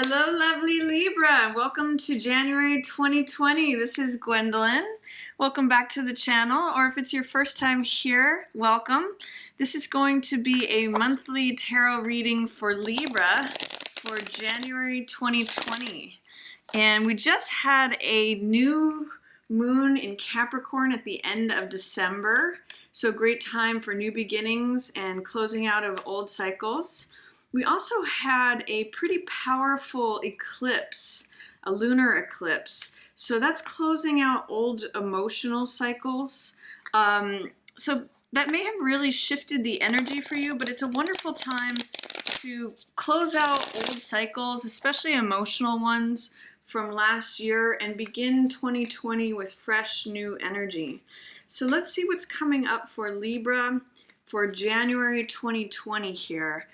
Hello, lovely Libra. Welcome to January 2020. This is Gwendolyn. Welcome back to the channel, or if it's your first time here, welcome. This is going to be a monthly tarot reading for Libra for January 2020. And we just had a new moon in Capricorn at the end of December. So great time for new beginnings and closing out of old cycles. We also had a pretty powerful eclipse, a lunar eclipse. So that's closing out old emotional cycles. So that may have really shifted the energy for you, but it's a wonderful time to close out old cycles, especially emotional ones from last year, and begin 2020 with fresh new energy. So let's see what's coming up for Libra for January 2020 here.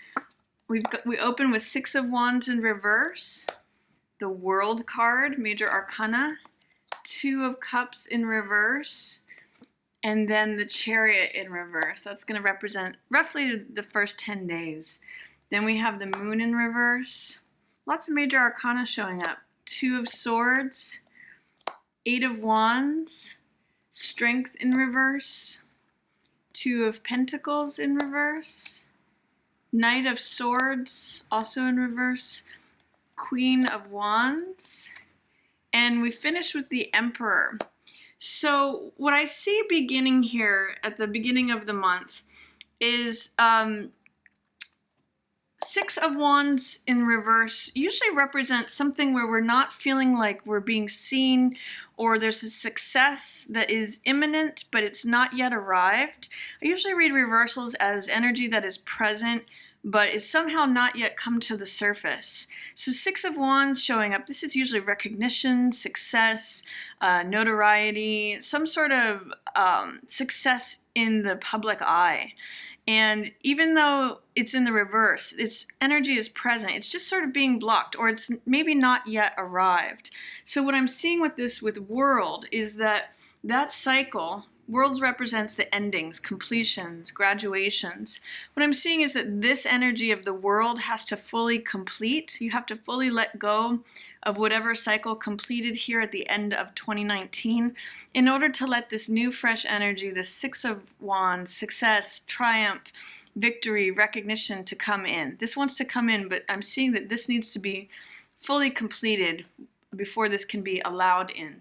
We open with Six of Wands in reverse, the World card, Major Arcana, Two of Cups in reverse, and then the Chariot in reverse. That's going to represent roughly the first 10 days. Then we have the Moon in reverse. Lots of Major Arcana showing up. Two of Swords, Eight of Wands, Strength in reverse, Two of Pentacles in reverse, Knight of Swords, also in reverse, Queen of Wands, and we finish with the Emperor. So what I see beginning here at the beginning of the month is Six of Wands in reverse usually represents something where we're not feeling like we're being seen, or there's a success that is imminent but it's not yet arrived. I usually read reversals as energy that is present but is somehow not yet come to the surface. So Six of Wands showing up, this is usually recognition, success, notoriety, some sort of success in the public eye. And even though it's in the reverse, its energy is present, it's just sort of being blocked, or it's maybe not yet arrived. So what I'm seeing with this with World is that cycle, Worlds represents the endings, completions, graduations. What I'm seeing is that this energy of the World has to fully complete. You have to fully let go of whatever cycle completed here at the end of 2019 in order to let this new fresh energy, the Six of Wands, success, triumph, victory, recognition to come in. This wants to come in, but I'm seeing that this needs to be fully completed before this can be allowed in.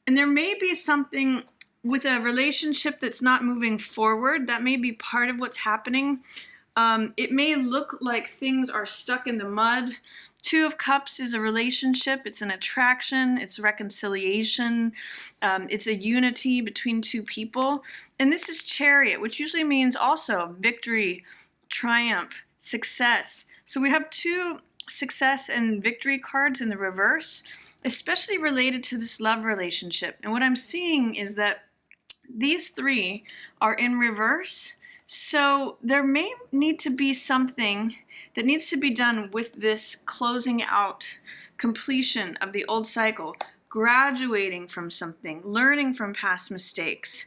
And there may be something with a relationship that's not moving forward. That may be part of what's happening. It may look like things are stuck in the mud. Two of Cups is a relationship. It's an attraction. It's reconciliation. It's a unity between two people. And this is Chariot, which usually means also victory, triumph, success. So we have two success and victory cards in the reverse, especially related to this love relationship. And what I'm seeing is that these three are in reverse. So there may need to be something that needs to be done with this closing out, completion of the old cycle, graduating from something, learning from past mistakes,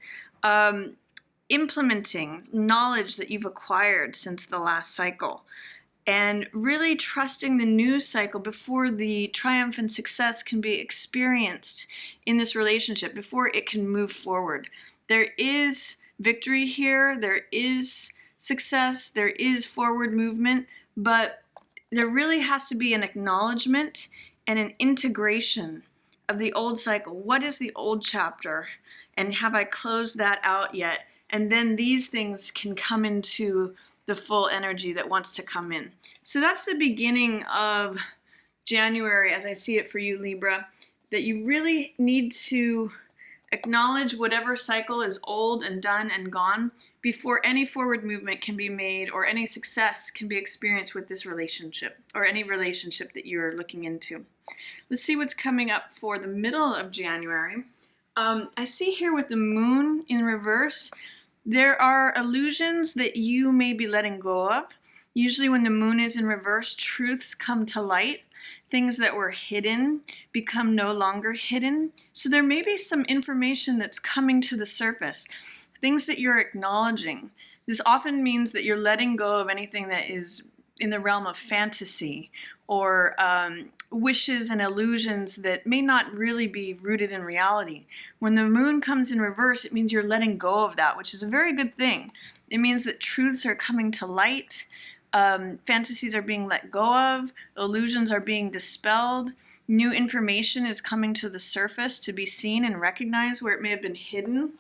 implementing knowledge that you've acquired since the last cycle, and really trusting the new cycle before the triumph and success can be experienced in this relationship, before it can move forward. There is victory here, there is success, there is forward movement, but there really has to be an acknowledgement and an integration of the old cycle. What is the old chapter? And have I closed that out yet? And then these things can come into the full energy that wants to come in. So that's the beginning of January as I see it for you, Libra, that you really need to acknowledge whatever cycle is old and done and gone before any forward movement can be made or any success can be experienced with this relationship or any relationship that you're looking into. Let's see what's coming up for the middle of January. I see here with the Moon in reverse, there are illusions that you may be letting go of. Usually when the Moon is in reverse, truths come to light. Things that were hidden become no longer hidden. So there may be some information that's coming to the surface, things that you're acknowledging. This often means that you're letting go of anything that is in the realm of fantasy or wishes and illusions that may not really be rooted in reality. When the moon comes in reverse, it means you're letting go of that, which is a very good thing. It means that truths are coming to light, fantasies are being let go of, illusions are being dispelled, new information is coming to the surface to be seen and recognized where it may have been hidden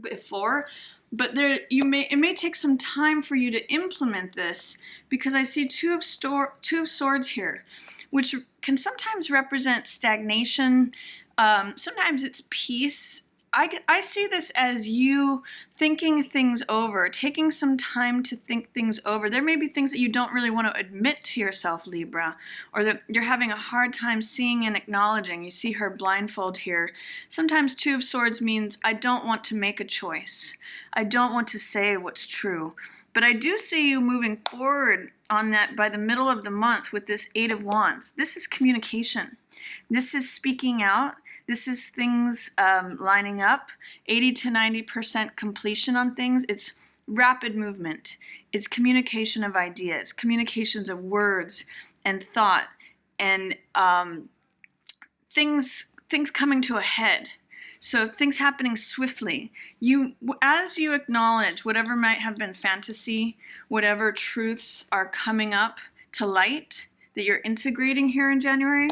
before. But it may take some time for you to implement this, because I see two of Swords here, which can sometimes represent stagnation. Sometimes it's peace. I see this as you thinking things over, taking some time to think things over. There may be things that you don't really want to admit to yourself, Libra, or that you're having a hard time seeing and acknowledging. You see her blindfold here. Sometimes Two of Swords means I don't want to make a choice. I don't want to say what's true. But I do see you moving forward on that by the middle of the month with this Eight of Wands. This is communication. This is speaking out. This is things lining up, 80 to 90% completion on things. It's rapid movement. It's communication of ideas, communications of words and thought, and things coming to a head. So things happening swiftly. As you acknowledge whatever might have been fantasy, whatever truths are coming up to light that you're integrating here in January,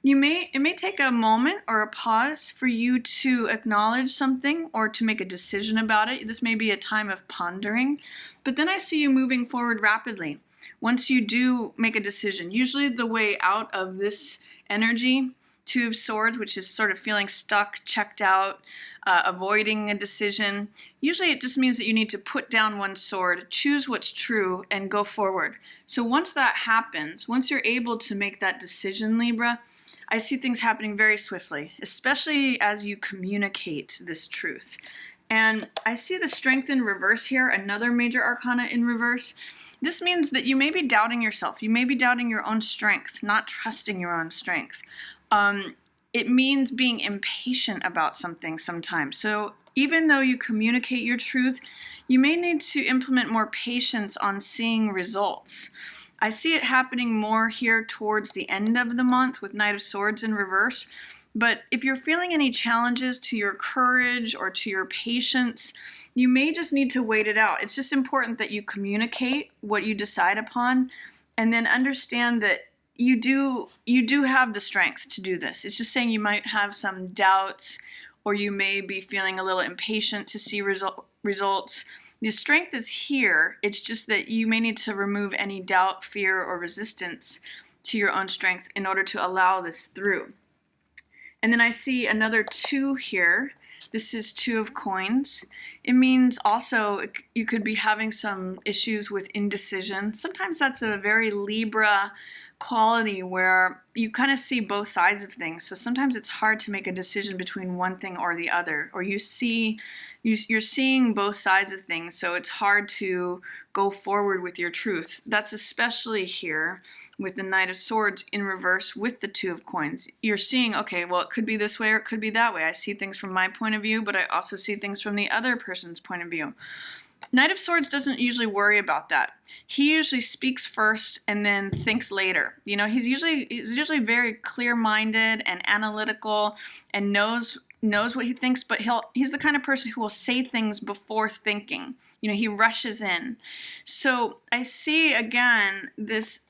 it may take a moment or a pause for you to acknowledge something or to make a decision about it. This may be a time of pondering, but then I see you moving forward rapidly. Once you do make a decision, usually the way out of this energy, Two of Swords, which is sort of feeling stuck, checked out, avoiding a decision, usually it just means that you need to put down one sword, choose what's true, and go forward. So once that happens, once you're able to make that decision, Libra, I see things happening very swiftly, especially as you communicate this truth. And I see the Strength in reverse here, another major arcana in reverse. This means that you may be doubting yourself. You may be doubting your own strength, not trusting your own strength. It means being impatient about something sometimes. So even though you communicate your truth, you may need to implement more patience on seeing results. I see it happening more here towards the end of the month with Knight of Swords in reverse. But if you're feeling any challenges to your courage or to your patience, you may just need to wait it out. It's just important that you communicate what you decide upon, and then understand that you do have the strength to do this. It's just saying you might have some doubts, or you may be feeling a little impatient to see results. The strength is here. It's just that you may need to remove any doubt, fear, or resistance to your own strength in order to allow this through. And then I see another two here. This is Two of Coins. It means also you could be having some issues with indecision. Sometimes that's a very Libra quality where you kind of see both sides of things. So sometimes it's hard to make a decision between one thing or the other, or you're seeing both sides of things, so it's hard to go forward with your truth. That's especially here with the Knight of Swords in reverse with the Two of Coins. You're seeing, okay, well, it could be this way or it could be that way. I see things from my point of view, but I also see things from the other person's point of view. Knight of Swords doesn't usually worry about that. He usually speaks first and then thinks later. You know, he's usually very clear-minded and analytical and knows what he thinks, but he's the kind of person who will say things before thinking. You know, he rushes in. So I see again this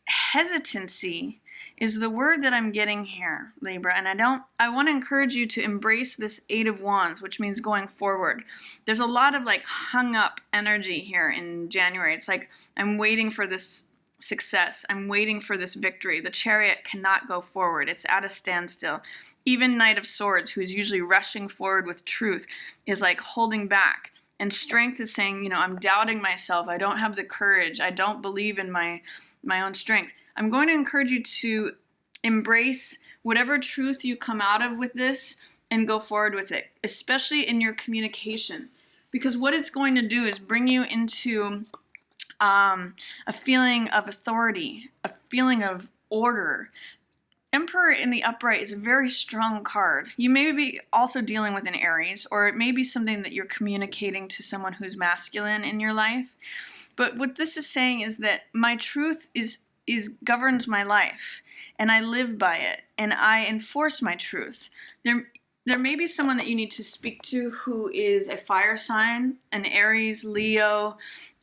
hesitancy is the word that I'm getting here, Libra, and I want to encourage you to embrace this Eight of Wands, which means going forward. There's a lot of like hung up energy here in January. It's like, I'm waiting for this success. I'm waiting for this victory. The Chariot cannot go forward. It's at a standstill. Even Knight of Swords, who is usually rushing forward with truth, is like holding back. And Strength is saying, you know, I'm doubting myself. I don't have the courage. I don't believe in my own strength. I'm going to encourage you to embrace whatever truth you come out of with this and go forward with it, especially in your communication. Because what it's going to do is bring you into a feeling of authority, a feeling of order. Emperor in the upright is a very strong card. You may be also dealing with an Aries, or it may be something that you're communicating to someone who's masculine in your life. But what this is saying is that my truth is governs my life, and I live by it, and I enforce my truth. There may be someone that you need to speak to who is a fire sign, an Aries, Leo,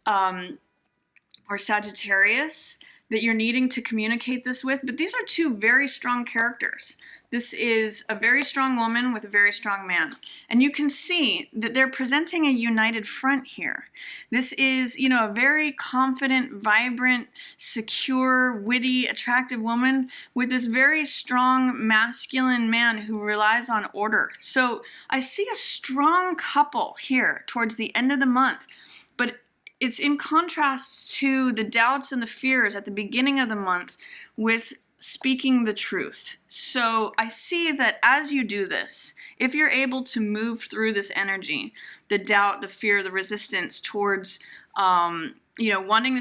or Sagittarius, that you're needing to communicate this with, but these are two very strong characters. This is a very strong woman with a very strong man. And you can see that they're presenting a united front here. This is, a very confident, vibrant, secure, witty, attractive woman with this very strong masculine man who relies on order. So I see a strong couple here towards the end of the month, but it's in contrast to the doubts and the fears at the beginning of the month with speaking the truth. So I see that as you do this, if you're able to move through this energy, the doubt, the fear, the resistance towards, wanting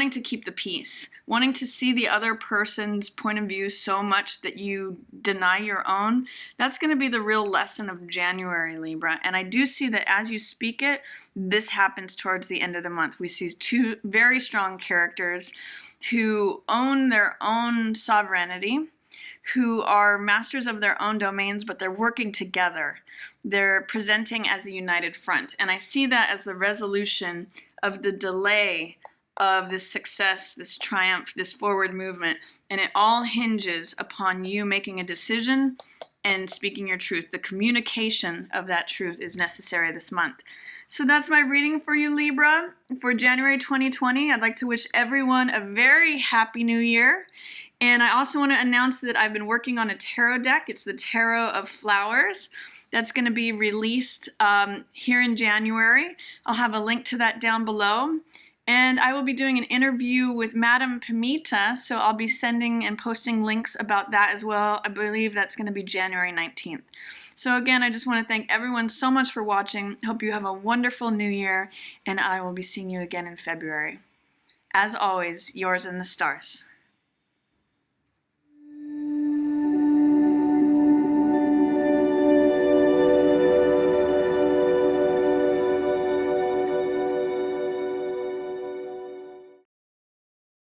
to keep the peace, wanting to see the other person's point of view so much that you deny your own, that's going to be the real lesson of January, Libra. And I do see that as you speak it, this happens towards the end of the month. We see two very strong characters who own their own sovereignty, who are masters of their own domains, but they're working together. They're presenting as a united front. And I see that as the resolution of the delay of this success, this triumph, this forward movement. And it all hinges upon you making a decision and speaking your truth. The communication of that truth is necessary this month. So that's my reading for you, Libra, for January 2020. I'd like to wish everyone a very happy new year. And I also want to announce that I've been working on a tarot deck. It's the Tarot of Flowers. That's going to be released here in January. I'll have a link to that down below. And I will be doing an interview with Madame Pamita, so I'll be sending and posting links about that as well. I believe that's going to be January 19th. So again, I just want to thank everyone so much for watching. Hope you have a wonderful new year, and I will be seeing you again in February. As always, yours in the stars.